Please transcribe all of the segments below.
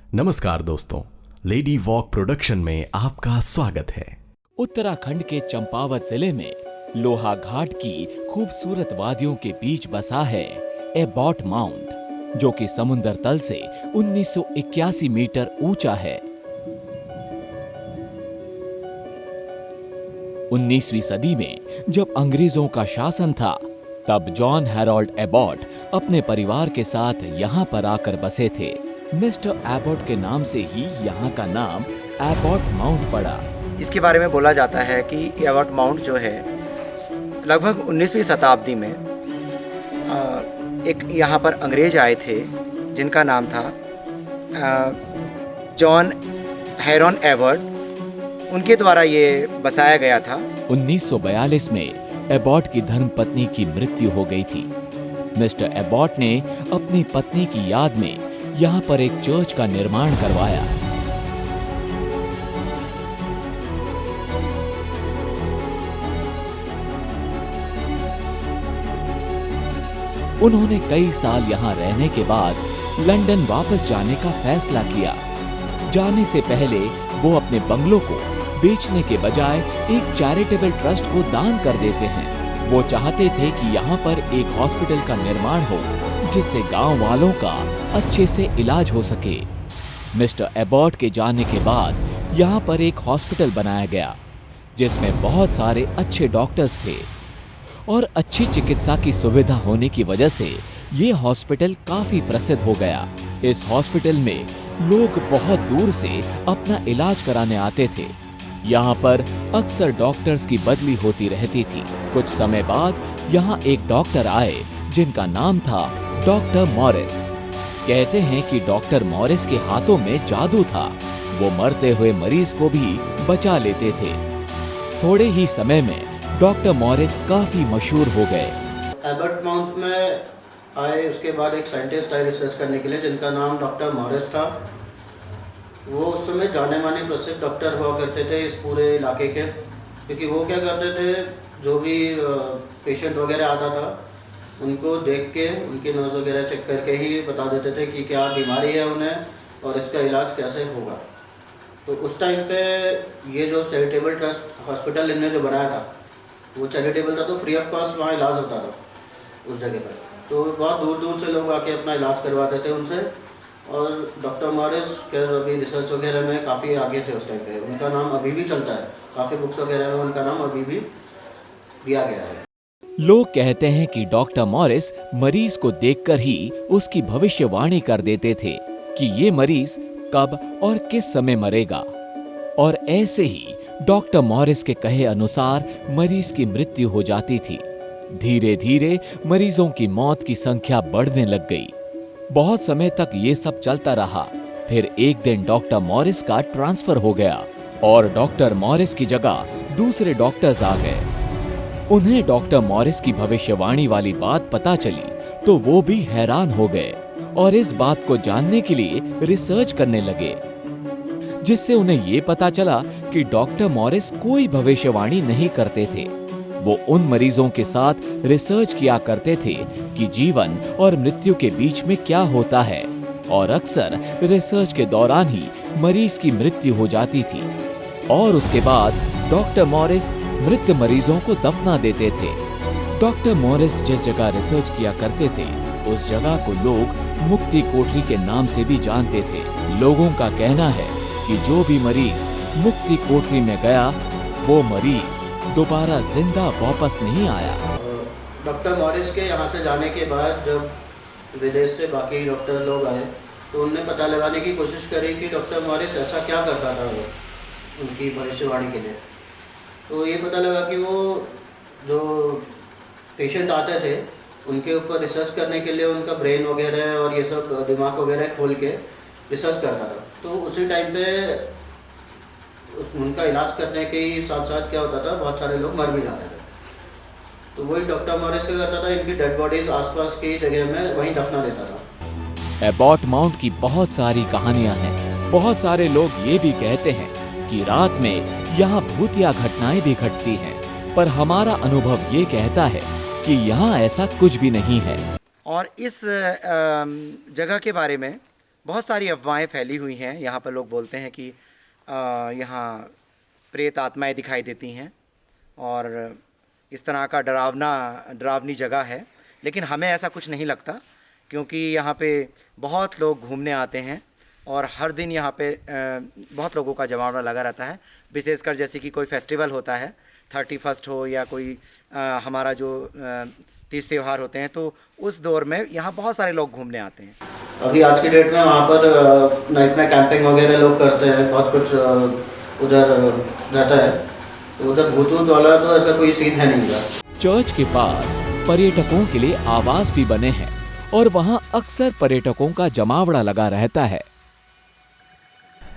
नमस्कार दोस्तों, lady walk production में आपका स्वागत है। उत्तराखंड के चंपावत जिले में लोहा घाट की खूबसूरत वादियों के बीच बसा है एबॉट माउंट, जो कि समुद्र तल से 1981 मीटर ऊंचा है। 19वीं सदी में जब अंग्रेजों का शासन था, तब जॉन हैरोल्ड एबॉट अपने परिवार के साथ यहाँ पर आकर बसे थे। मिस्टर एबॉट के नाम से ही यहाँ का नाम एबॉट माउंट पड़ा। इसके बारे में बोला जाता है कि एबॉट माउंट जो है लगभग 19वीं शताब्दी में एक यहाँ पर अंग्रेज आए थे जिनका नाम था जॉन हैरोल्ड एबॉट। उनके द्वारा ये बसाया गया था। 1942 में एबॉट की धर्मपत्नी की मृत्यु हो गई थी। मिस्टर एबॉट ने अपनी पत्नी की याद में यहाँ पर एक चर्च का निर्माण करवाया। उन्होंने कई साल यहाँ रहने के बाद लंदन वापस जाने का फैसला किया। जाने से पहले वो अपने बंगलों को बेचने के बजाय एक चैरिटेबल ट्रस्ट को दान कर देते हैं। वो चाहते थे कि यहाँ पर एक हॉस्पिटल का निर्माण हो जिससे गांव वालों का अच्छे से इलाज हो सके। मिस्टर एबॉट के जाने के बाद यहाँ पर एक हॉस्पिटल बनाया गया जिसमें बहुत सारे अच्छे डॉक्टर्स थे और अच्छी चिकित्सा की सुविधा होने की वजह से ये हॉस्पिटल काफी प्रसिद्ध हो गया। इस हॉस्पिटल में लोग बहुत दूर से अपना इलाज कराने आते थे। यहाँ पर अक्सर डॉक्टर्स की बदली होती रहती थी। कुछ समय बाद यहाँ एक डॉक्टर आए जिनका नाम था डॉक्टर मॉरिस। कहते हैं कि डॉक्टर मॉरिस के हाथों में जादू था। वो मरते हुए मरीज को भी बचा लेते थे। थोड़े ही समय में डॉक्टर मॉरिस काफी मशहूर हो गए। एबॉट माउंट में आए उसके बाद एक साइंटिस्ट आए रिसर्च करने के लिए जिनका नाम डॉक्टर मॉरिस था। वो उस समय जाने माने प्रसिद्ध डॉक्टर हुआ करते थे इस पूरे इलाके के, क्योंकि वो क्या करते थे, जो भी पेशेंट वगैरह आता था उनको देख के उनकी नर्स वगैरह चेक करके ही बता देते थे कि क्या बीमारी है उन्हें और इसका इलाज कैसे होगा। तो उस टाइम पे ये जो चैरिटेबल ट्रस्ट हॉस्पिटल इन्होंने जो बनाया था वो चैरिटेबल था, तो फ्री ऑफ कॉस्ट वहाँ इलाज होता था उस जगह पर। तो बहुत दूर दूर से लोग आके अपना इलाज करवाते थे उनसे। और डॉक्टर मॉरिस के अभी रिसर्च वगैरह में काफ़ी आगे थे उस टाइम पे। उनका नाम अभी भी चलता है, काफ़ी बुक्स वगैरह में उनका नाम अभी भी दिया गया है। लोग कहते हैं कि डॉक्टर मॉरिस मरीज को देखकर ही उसकी भविष्यवाणी कर देते थे कि ये मरीज कब और किस समय मरेगा। और ऐसे ही डॉक्टर मॉरिस के कहे अनुसार मरीज की मृत्यु हो जाती थी। धीरे धीरे मरीजों की मौत की संख्या बढ़ने लग गई। बहुत समय तक ये सब चलता रहा। फिर एक दिन डॉक्टर मॉरिस का ट्रांसफर हो गया और डॉक्टर मॉरिस की जगह दूसरे डॉक्टर्स आ गए। उन्हें डॉक्टर मॉरिस की भविष्यवाणी वाली बात पता चली तो वो भी हैरान हो गए और इस बात को जानने के लिए रिसर्च करने लगे, जिससे उन्हें ये पता चला कि डॉक्टर मॉरिस कोई भविष्यवाणी नहीं करते थे। वो उन मरीजों के साथ रिसर्च किया करते थे कि जीवन और मृत्यु के बीच में क्या होता है, और अक्सर रिसर्च के दौरान ही मरीज की मृत्यु हो जाती थी। और उसके बाद डॉक्टर मॉरिस मृत मरीजों को दफना देते थे। डॉक्टर मॉरिस जिस जगह रिसर्च किया करते थे उस जगह को लोग मुक्ति कोठरी के नाम से भी जानते थे। लोगों का कहना है कि जो भी मरीज मुक्ति कोठरी में गया वो मरीज दोबारा जिंदा वापस नहीं आया। डॉक्टर मॉरिस के यहाँ से जाने के बाद जब विदेश से बाकी डॉक्टर लोग आए तो उनने पता लगाने की कोशिश करी कि डॉक्टर मॉरिस ऐसा क्या करता था वो उनकी भविष्यवाणी के लिए। तो ये पता लगा कि वो जो पेशेंट आते थे उनके ऊपर रिसर्च करने के लिए उनका ब्रेन वगैरह और ये सब दिमाग वगैरह खोल के रिसर्च करता था। तो उसी टाइम पे उनका इलाज करने के ही साथ साथ क्या होता था, बहुत सारे लोग मर भी जाते थे। तो वही डॉक्टर मॉरिस क्या करता था, इनकी डेड बॉडीज आसपास की जगह में वहीं दफना देता था। एबॉट माउंट की बहुत सारी कहानियां हैं। बहुत सारे लोग ये भी कहते हैं कि रात में यहाँ भूतिया घटनाएं भी घटती हैं, पर हमारा अनुभव ये कहता है कि यहाँ ऐसा कुछ भी नहीं है। और इस जगह के बारे में बहुत सारी अफवाहें फैली हुई हैं। यहाँ पर लोग बोलते हैं कि यहाँ प्रेत आत्माएं दिखाई देती हैं और इस तरह का डरावनी जगह है, लेकिन हमें ऐसा कुछ नहीं लगता, क्योंकि यहाँ पे बहुत लोग घूमने आते हैं और हर दिन यहाँ पे बहुत लोगों का जमावड़ा लगा रहता है। विशेषकर जैसे कि कोई फेस्टिवल होता है, 31 हो या कोई हमारा जो तीज त्यौहार होते हैं, तो उस दौर में यहाँ बहुत सारे लोग घूमने आते हैं। अभी आज की डेट में वहाँ पर नाइट में कैंपिंग वगैरह लोग करते हैं, बहुत कुछ उधर रहता है, तो उधर भूत वाला तो ऐसा कोई सीन है नहीं का। चर्च के पास पर्यटकों के लिए आवास भी बने हैं और वहाँ अक्सर पर्यटकों का जमावड़ा लगा रहता है।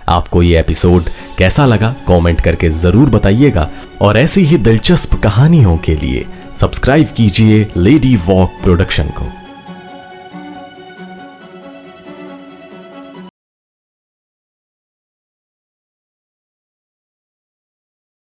आपको ये एपिसोड कैसा लगा कमेंट करके जरूर बताइएगा और ऐसी ही दिलचस्प कहानियों के लिए सब्सक्राइब कीजिए लेडी वॉक प्रोडक्शन को।